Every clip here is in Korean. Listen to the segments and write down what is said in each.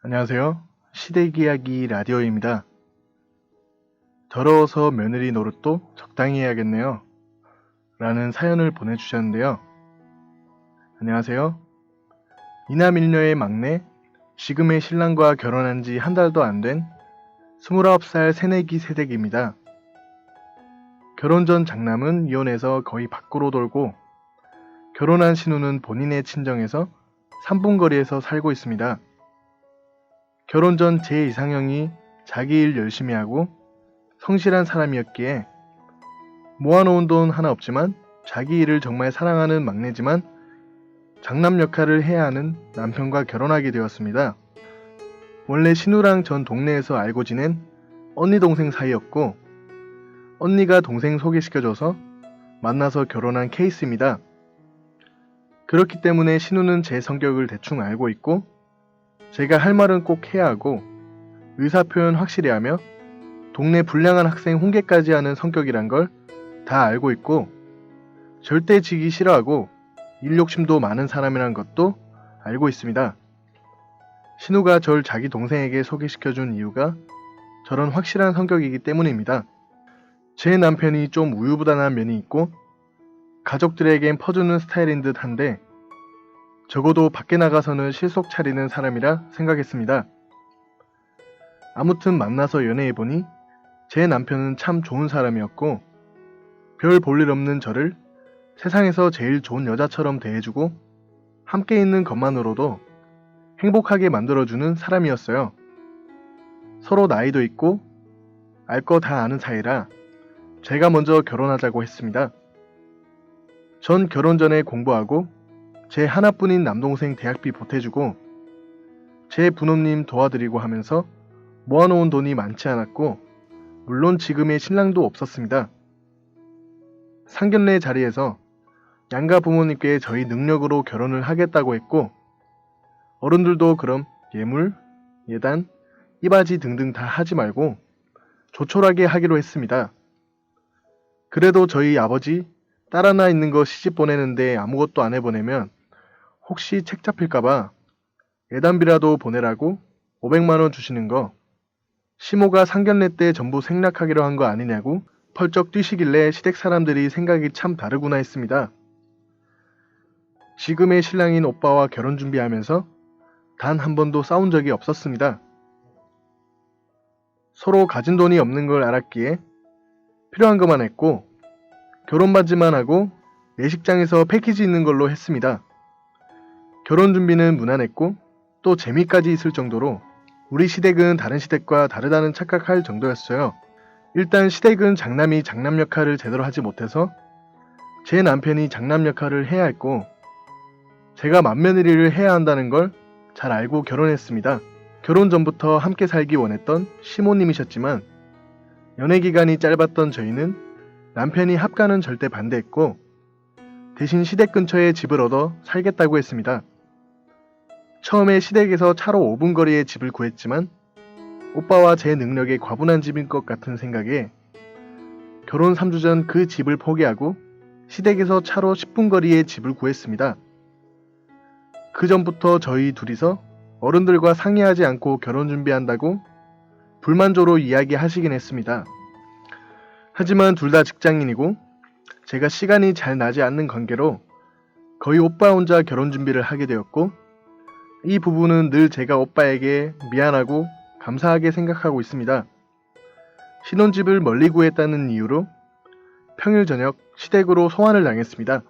안녕하세요. 시댁 이야기 라디오입니다. 더러워서 며느리 노릇도 적당히 해야겠네요. 라는 사연을 보내주셨는데요. 안녕하세요. 이남일녀의 막내, 지금의 신랑과 결혼한 지 한 달도 안 된 29살 새내기 새댁입니다. 결혼 전 장남은 이혼해서 거의 밖으로 돌고, 결혼한 신우는 본인의 친정에서 3분 거리에서 살고 있습니다. 결혼 전 제 이상형이 자기 일 열심히 하고 성실한 사람이었기에 모아놓은 돈 하나 없지만 자기 일을 정말 사랑하는 막내지만 장남 역할을 해야 하는 남편과 결혼하게 되었습니다. 원래 신우랑 전 동네에서 알고 지낸 언니 동생 사이였고 언니가 동생 소개시켜줘서 만나서 결혼한 케이스입니다. 그렇기 때문에 신우는 제 성격을 대충 알고 있고 제가 할 말은 꼭 해야 하고 의사표현 확실히 하며 동네 불량한 학생 훈계까지 하는 성격이란 걸 다 알고 있고 절대 지기 싫어하고 일 욕심도 많은 사람이란 것도 알고 있습니다. 신우가 절 자기 동생에게 소개시켜준 이유가 저런 확실한 성격이기 때문입니다. 제 남편이 좀 우유부단한 면이 있고 가족들에겐 퍼주는 스타일인 듯 한데 적어도 밖에 나가서는 실속 차리는 사람이라 생각했습니다. 아무튼 만나서 연애해보니 제 남편은 참 좋은 사람이었고 별 볼 일 없는 저를 세상에서 제일 좋은 여자처럼 대해주고 함께 있는 것만으로도 행복하게 만들어주는 사람이었어요. 서로 나이도 있고 알 거 다 아는 사이라 제가 먼저 결혼하자고 했습니다. 전 결혼 전에 공부하고 제 하나뿐인 남동생 대학비 보태주고 제 부모님 도와드리고 하면서 모아놓은 돈이 많지 않았고 물론 지금의 신랑도 없었습니다. 상견례 자리에서 양가 부모님께 저희 능력으로 결혼을 하겠다고 했고 어른들도 그럼 예물, 예단, 이바지 등등 다 하지 말고 조촐하게 하기로 했습니다. 그래도 저희 아버지 딸 하나 있는 거 시집 보내는데 아무것도 안 해보내면 혹시 책 잡힐까봐 예단비라도 보내라고 500만 원 주시는 거 시모가 상견례 때 전부 생략하기로 한 거 아니냐고 펄쩍 뛰시길래 시댁 사람들이 생각이 참 다르구나 했습니다. 지금의 신랑인 오빠와 결혼 준비하면서 단 한 번도 싸운 적이 없었습니다. 서로 가진 돈이 없는 걸 알았기에 필요한 것만 했고 결혼 반지만 하고 예식장에서 패키지 있는 걸로 했습니다. 결혼 준비는 무난했고 또 재미까지 있을 정도로 우리 시댁은 다른 시댁과 다르다는 착각할 정도였어요. 일단 시댁은 장남이 장남 역할을 제대로 하지 못해서 제 남편이 장남 역할을 해야 했고 제가 맏며느리를 해야 한다는 걸 잘 알고 결혼했습니다. 결혼 전부터 함께 살기 원했던 시모님이셨지만 연애 기간이 짧았던 저희는 남편이 합가는 절대 반대했고 대신 시댁 근처에 집을 얻어 살겠다고 했습니다. 처음에 시댁에서 차로 5분 거리에 집을 구했지만 오빠와 제 능력에 과분한 집일 것 같은 생각에 결혼 3주 전 그 집을 포기하고 시댁에서 차로 10분 거리에 집을 구했습니다. 그 전부터 저희 둘이서 어른들과 상의하지 않고 결혼 준비한다고 불만조로 이야기하시긴 했습니다. 하지만 둘 다 직장인이고 제가 시간이 잘 나지 않는 관계로 거의 오빠 혼자 결혼 준비를 하게 되었고 이 부분은 늘 제가 오빠에게 미안하고 감사하게 생각하고 있습니다. 신혼집을 멀리 구했다는 이유로 평일 저녁 시댁으로 소환을 당했습니다.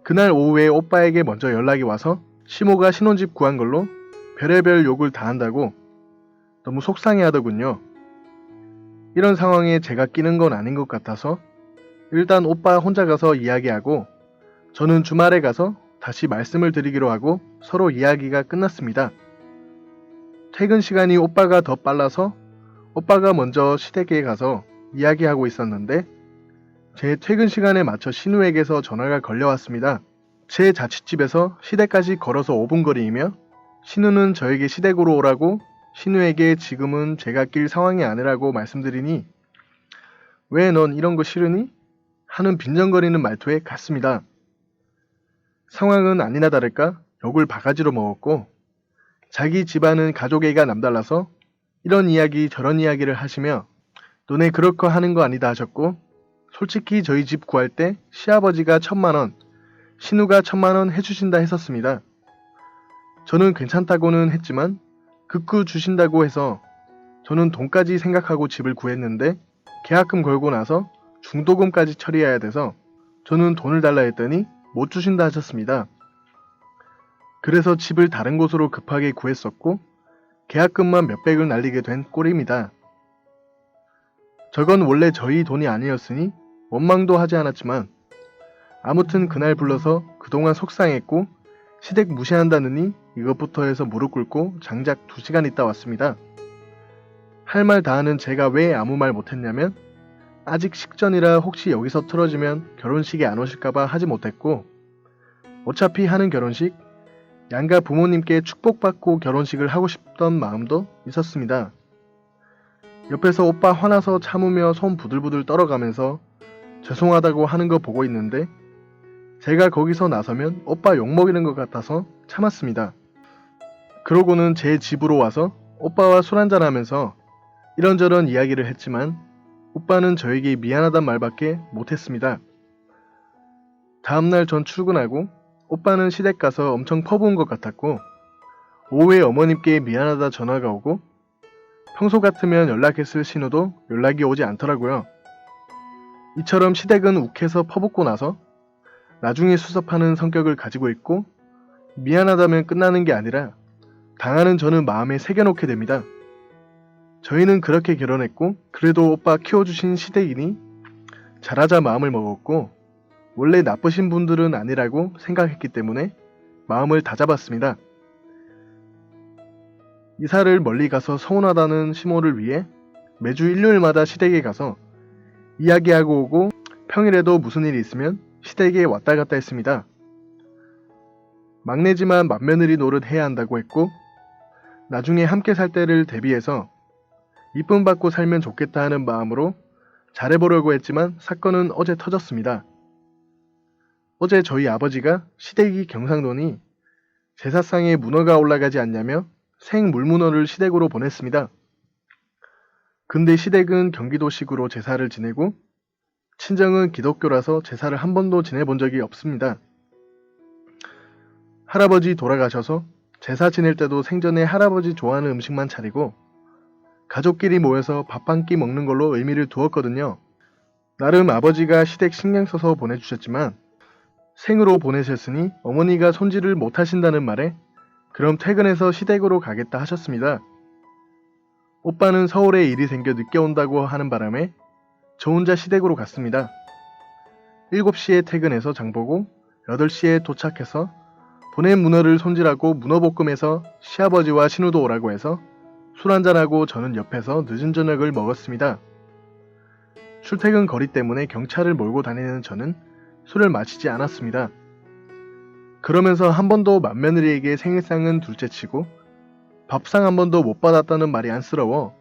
그날 오후에 오빠에게 먼저 연락이 와서 시모가 신혼집 구한 걸로 별의별 욕을 다 한다고 너무 속상해 하더군요. 이런 상황에 제가 끼는 건 아닌 것 같아서 일단 오빠 혼자 가서 이야기하고 저는 주말에 가서 다시 말씀을 드리기로 하고 서로 이야기가 끝났습니다. 퇴근 시간이 오빠가 더 빨라서 오빠가 먼저 시댁에 가서 이야기하고 있었는데 제 퇴근 시간에 맞춰 신우에게서 전화가 걸려왔습니다. 제 자취집에서 시댁까지 걸어서 5분 거리이며 신우는 저에게 시댁으로 오라고 신우에게 지금은 제가 낄 상황이 아니라고 말씀드리니 왜 넌 이런 거 싫으니? 하는 빈정거리는 말투에 갔습니다. 상황은 아니나 다를까 욕을 바가지로 먹었고 자기 집안은 가족애가 남달라서 이런 이야기 저런 이야기를 하시며 너네 그렇게 하는 거 아니다 하셨고, 솔직히 저희 집 구할 때 시아버지가 1,000만원, 신우가 1,000만원 해주신다 했었습니다. 저는 괜찮다고는 했지만 극구 주신다고 해서 저는 돈까지 생각하고 집을 구했는데 계약금 걸고 나서 중도금까지 처리해야 돼서 저는 돈을 달라 했더니 못 주신다 하셨습니다. 그래서 집을 다른 곳으로 급하게 구했었고 계약금만 몇백을 날리게 된 꼴입니다. 저건 원래 저희 돈이 아니었으니 원망도 하지 않았지만 아무튼 그날 불러서 그동안 속상했고 시댁 무시한다느니 이것부터 해서 무릎 꿇고 장작 2시간 있다 왔습니다. 할 말 다 하는 제가 왜 아무 말 못했냐면 아직 식전이라 혹시 여기서 틀어지면 결혼식에 안 오실까봐 하지 못했고, 어차피 하는 결혼식 양가 부모님께 축복받고 결혼식을 하고 싶던 마음도 있었습니다. 옆에서 오빠 화나서 참으며 손 부들부들 떨어가면서 죄송하다고 하는 거 보고 있는데 제가 거기서 나서면 오빠 욕먹이는 것 같아서 참았습니다. 그러고는 제 집으로 와서 오빠와 술 한잔하면서 이런저런 이야기를 했지만 오빠는 저에게 미안하단 말밖에 못했습니다. 다음날 전 출근하고 오빠는 시댁 가서 엄청 퍼부은 것 같았고 오후에 어머님께 미안하다 전화가 오고 평소 같으면 연락했을 신우도 연락이 오지 않더라고요. 이처럼 시댁은 욱해서 퍼붓고 나서 나중에 수습하는 성격을 가지고 있고 미안하다면 끝나는 게 아니라 당하는 저는 마음에 새겨놓게 됩니다. 저희는 그렇게 결혼했고 그래도 오빠 키워주신 시댁이니 잘하자 마음을 먹었고 원래 나쁘신 분들은 아니라고 생각했기 때문에 마음을 다잡았습니다. 이사를 멀리 가서 서운하다는 시모를 위해 매주 일요일마다 시댁에 가서 이야기하고 오고 평일에도 무슨 일이 있으면 시댁에 왔다 갔다 했습니다. 막내지만 맏며느리 노릇 해야 한다고 했고 나중에 함께 살 때를 대비해서 이쁨 받고 살면 좋겠다 하는 마음으로 잘해보려고 했지만 사건은 어제 터졌습니다. 어제 저희 아버지가 시댁이 경상도니 제사상에 문어가 올라가지 않냐며 생물문어를 시댁으로 보냈습니다. 근데 시댁은 경기도식으로 제사를 지내고 친정은 기독교라서 제사를 한 번도 지내본 적이 없습니다. 할아버지 돌아가셔서 제사 지낼 때도 생전에 할아버지 좋아하는 음식만 차리고 가족끼리 모여서 밥 한 끼 먹는 걸로 의미를 두었거든요. 나름 아버지가 시댁 신경 써서 보내주셨지만 생으로 보내셨으니 어머니가 손질을 못하신다는 말에 그럼 퇴근해서 시댁으로 가겠다 하셨습니다. 오빠는 서울에 일이 생겨 늦게 온다고 하는 바람에 저 혼자 시댁으로 갔습니다. 7시에 퇴근해서 장보고 8시에 도착해서 보낸 문어를 손질하고 문어볶음해서 시아버지와 신우도 오라고 해서 술 한잔하고 저는 옆에서 늦은 저녁을 먹었습니다. 출퇴근 거리 때문에 경찰을 몰고 다니는 저는 술을 마시지 않았습니다. 그러면서 한 번도 맏며느리에게 생일상은 둘째치고 밥상 한 번도 못 받았다는 말이 안쓰러워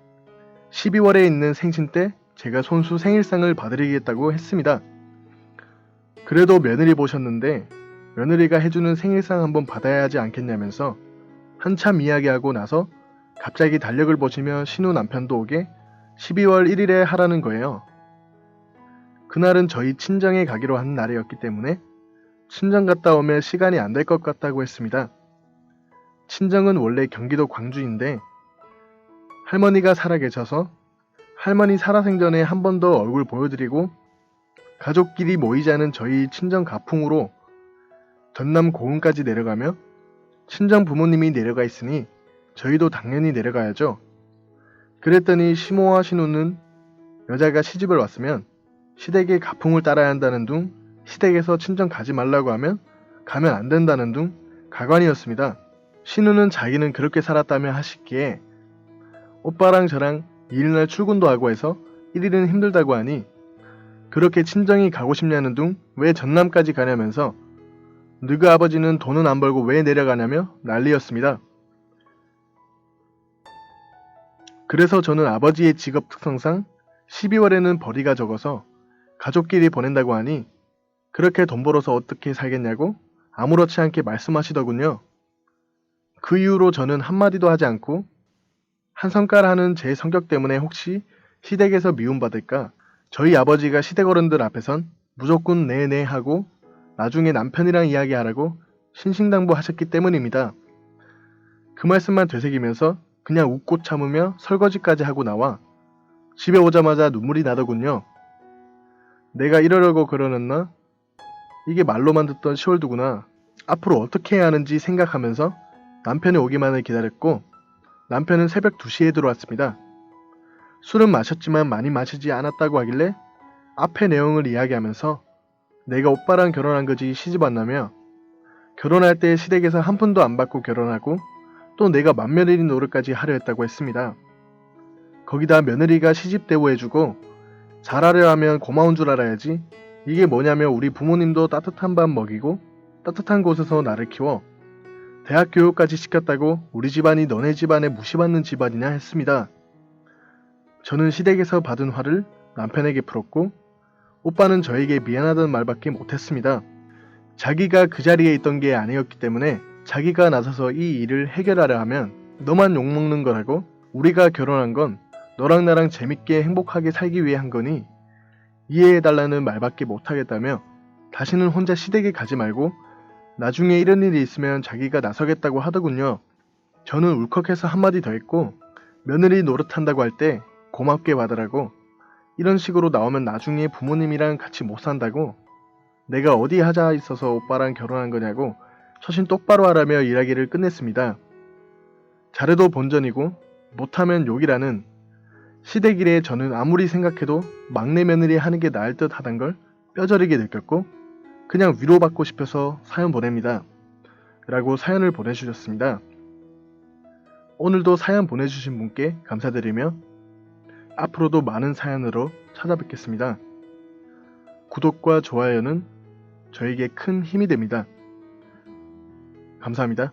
12월에 있는 생신 때 제가 손수 생일상을 봐드리겠다고 했습니다. 그래도 며느리 보셨는데 며느리가 해주는 생일상 한번 받아야 하지 않겠냐면서 한참 이야기하고 나서 갑자기 달력을 보시며 신우 남편도 오게 12월 1일에 하라는 거예요. 그날은 저희 친정에 가기로 한 날이었기 때문에 친정 갔다 오면 시간이 안 될 것 같다고 했습니다. 친정은 원래 경기도 광주인데 할머니가 살아계셔서 할머니 살아생전에 한 번 더 얼굴 보여드리고 가족끼리 모이자는 저희 친정 가풍으로 전남 고흥까지 내려가며 친정 부모님이 내려가 있으니 저희도 당연히 내려가야죠. 그랬더니 시모와 신우는 여자가 시집을 왔으면 시댁의 가풍을 따라야 한다는 둥 시댁에서 친정 가지 말라고 하면 가면 안 된다는 둥 가관이었습니다. 신우는 자기는 그렇게 살았다며 하시기에 오빠랑 저랑 2일날 출근도 하고 해서 1일은 힘들다고 하니 그렇게 친정이 가고 싶냐는 둥 왜 전남까지 가냐면서 너희 아버지는 돈은 안 벌고 왜 내려가냐며 난리였습니다. 그래서 저는 아버지의 직업 특성상 12월에는 벌이가 적어서 가족끼리 보낸다고 하니 그렇게 돈 벌어서 어떻게 살겠냐고 아무렇지 않게 말씀하시더군요. 그 이후로 저는 한마디도 하지 않고 한성깔하는 제 성격 때문에 혹시 시댁에서 미움받을까 저희 아버지가 시댁 어른들 앞에선 무조건 네네 하고 나중에 남편이랑 이야기하라고 신신당부하셨기 때문입니다. 그 말씀만 되새기면서 그냥 웃고 참으며 설거지까지 하고 나와 집에 오자마자 눈물이 나더군요. 내가 이러려고 그러는나? 이게 말로만 듣던 10월두구나. 앞으로 어떻게 해야 하는지 생각하면서 남편이 오기만을 기다렸고 남편은 새벽 2시에 들어왔습니다. 술은 마셨지만 많이 마시지 않았다고 하길래 앞의 내용을 이야기하면서 내가 오빠랑 결혼한 거지 시집 왔나며 결혼할 때 시댁에서 한 푼도 안 받고 결혼하고 또 내가 맏며느리 노릇까지 하려 했다고 했습니다. 거기다 며느리가 시집 대우해주고 잘하려 하면 고마운 줄 알아야지 이게 뭐냐며 우리 부모님도 따뜻한 밥 먹이고 따뜻한 곳에서 나를 키워 대학 교육까지 시켰다고 우리 집안이 너네 집안에 무시받는 집안이냐 했습니다. 저는 시댁에서 받은 화를 남편에게 풀었고 오빠는 저에게 미안하다는 말밖에 못했습니다. 자기가 그 자리에 있던 게 아니었기 때문에 자기가 나서서 이 일을 해결하려 하면 너만 욕먹는 거라고 우리가 결혼한 건 너랑 나랑 재밌게 행복하게 살기 위해 한 거니 이해해달라는 말밖에 못하겠다며 다시는 혼자 시댁에 가지 말고 나중에 이런 일이 있으면 자기가 나서겠다고 하더군요. 저는 울컥해서 한마디 더 했고 며느리 노릇한다고 할 때 고맙게 받으라고 이런 식으로 나오면 나중에 부모님이랑 같이 못 산다고 내가 어디 하자 있어서 오빠랑 결혼한 거냐고 처신 똑바로 하라며 이야기를 끝냈습니다. 잘해도 본전이고 못하면 욕이라는 시댁 일에 저는 아무리 생각해도 막내 며느리 하는 게 나을 듯 하단 걸 뼈저리게 느꼈고 그냥 위로받고 싶어서 사연 보냅니다. 라고 사연을 보내주셨습니다. 오늘도 사연 보내주신 분께 감사드리며 앞으로도 많은 사연으로 찾아뵙겠습니다. 구독과 좋아요는 저에게 큰 힘이 됩니다. 감사합니다.